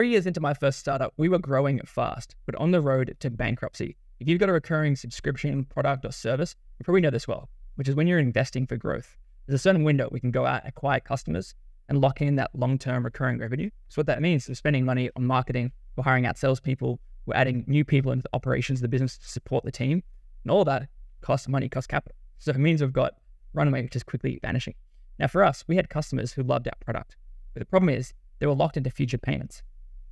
3 years into my first startup, we were growing fast, but on the road to bankruptcy. If you've got a recurring subscription product or service, you probably know this well, which is when you're investing for growth. There's a certain window we can go out, acquire customers, and lock in that long-term recurring revenue. So what that means is spending money on marketing, we're hiring out salespeople, we're adding new people into the operations of the business to support the team, and all of that costs money, costs capital. So it means we've got runway which is quickly vanishing. Now for us, we had customers who loved our product, but the problem is they were locked into future payments,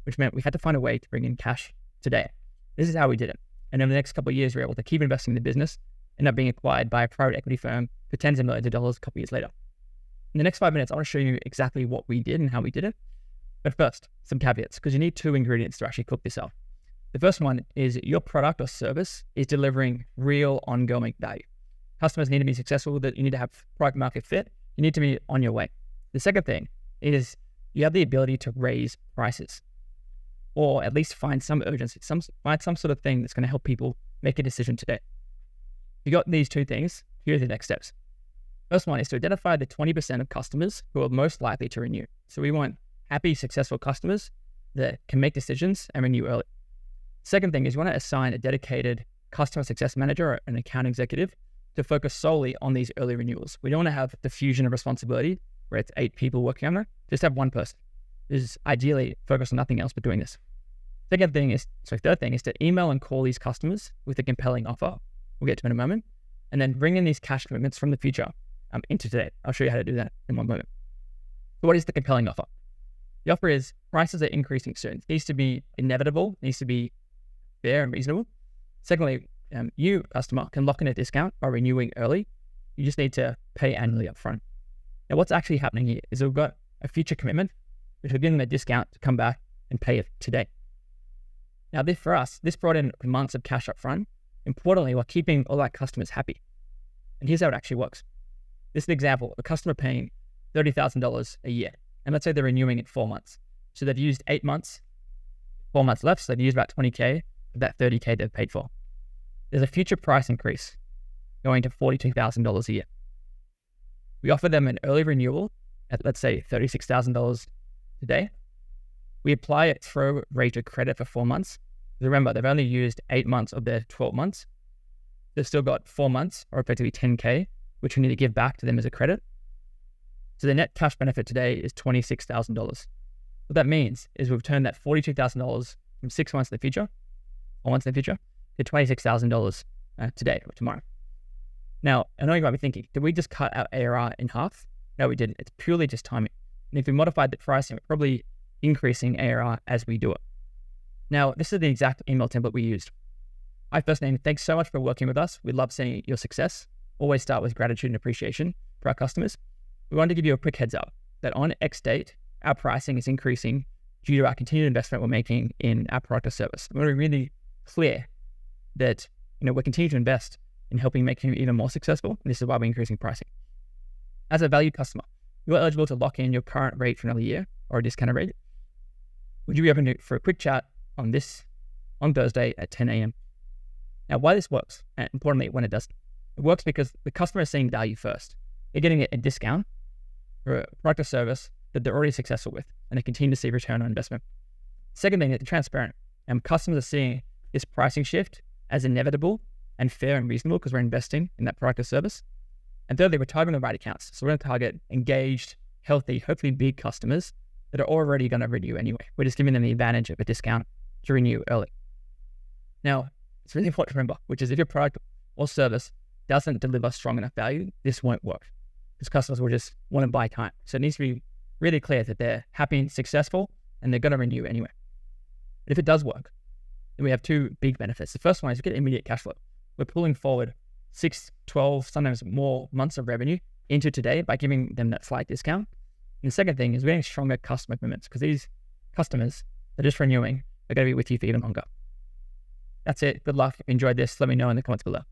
which meant we had to find a way to bring in cash today. This is how we did it. And in the next couple of years, we were able to keep investing in the business, end up being acquired by a private equity firm for tens of millions of dollars a couple of years later. In the next 5 minutes, I want to show you exactly what we did and how we did it. But first, some caveats, because you need 2 ingredients to actually cook this up. The first one is your product or service is delivering real ongoing value. Customers need to be successful with it. You need to have product market fit. You need to be on your way. The second thing is you have the ability to raise prices, or at least find some urgency, find some sort of thing that's going to help people make a decision today. If you got these 2 things, here are the next steps. First one is to identify the 20% of customers who are most likely to renew. So we want happy, successful customers that can make decisions and renew early. Second thing is you want to assign a dedicated customer success manager or an account executive to focus solely on these early renewals. We don't want to have the fusion of responsibility where it's 8 people working on it. Just have one person. This is ideally focused on nothing else but doing this. Third thing is to email and call these customers with a compelling offer. We'll get to it in a moment. And then bring in these cash commitments from the future into today. I'll show you how to do that in one moment. So what is the compelling offer? The offer is prices are increasing soon. It needs to be inevitable. It needs to be fair and reasonable. Secondly, you, customer, can lock in a discount by renewing early. You just need to pay annually upfront. Now, what's actually happening here is we've got a future commitment, which we're giving them a discount to come back and pay it today. Now, for us, this brought in months of cash up front. Importantly, we're keeping all our customers happy. And here's how it actually works. This is an example of a customer paying $30,000 a year. And let's say they're renewing in 4 months. So they've used 8 months, 4 months left. So they've used about $20K of that $30K they've paid for. There's a future price increase going to $42,000 a year. We offer them an early renewal at, let's say, $36,000 today. We apply a throw rate of credit for 4 months. Remember, they've only used 8 months of their 12 months. They've still got 4 months, or effectively $10K, which we need to give back to them as a credit. So the net cash benefit today is $26,000. What that means is we've turned that $42,000 from 6 months in the future, 4 months in the future, to $26,000 today or tomorrow. Now, I know you might be thinking, did we just cut our ARR in half? No, we didn't. It's purely just timing. And if we modified the pricing, we're probably increasing ARR as we do it. Now, this is the exact email template we used. Hi, first name, thanks so much for working with us. We love seeing your success. Always start with gratitude and appreciation for our customers. We wanted to give you a quick heads up that on X date, our pricing is increasing due to our continued investment we're making in our product or service. We want to be really clear that we're continuing to invest in helping make you even more successful. And this is why we're increasing pricing. As a valued customer, you're eligible to lock in your current rate for another year or a discounted rate. Would you be open for a quick chat on Thursday at 10 a.m.? Now, why this works, and importantly, when it doesn't, it works because the customer is seeing value first. They're getting a discount for a product or service that they're already successful with, and they continue to see return on investment. Second thing, it's transparent, and customers are seeing this pricing shift as inevitable and fair and reasonable because we're investing in that product or service. And thirdly, we're targeting the right accounts. So we're going to target engaged, healthy, hopefully big customers that are already going to renew anyway. We're just giving them the advantage of a discount to renew early. Now, it's really important to remember, which is if your product or service doesn't deliver strong enough value, this won't work because customers will just want to buy time. So it needs to be really clear that they're happy and successful and they're going to renew anyway. But if it does work, then we have 2 big benefits. The first one is we get immediate cash flow. We're pulling forward 6, 12, sometimes more months of revenue into today by giving them that slight discount. And the second thing is we're getting stronger customer commitments because these customers that are just renewing are going to be with you for even longer. That's it. Good luck. If you enjoyed this, let me know in the comments below.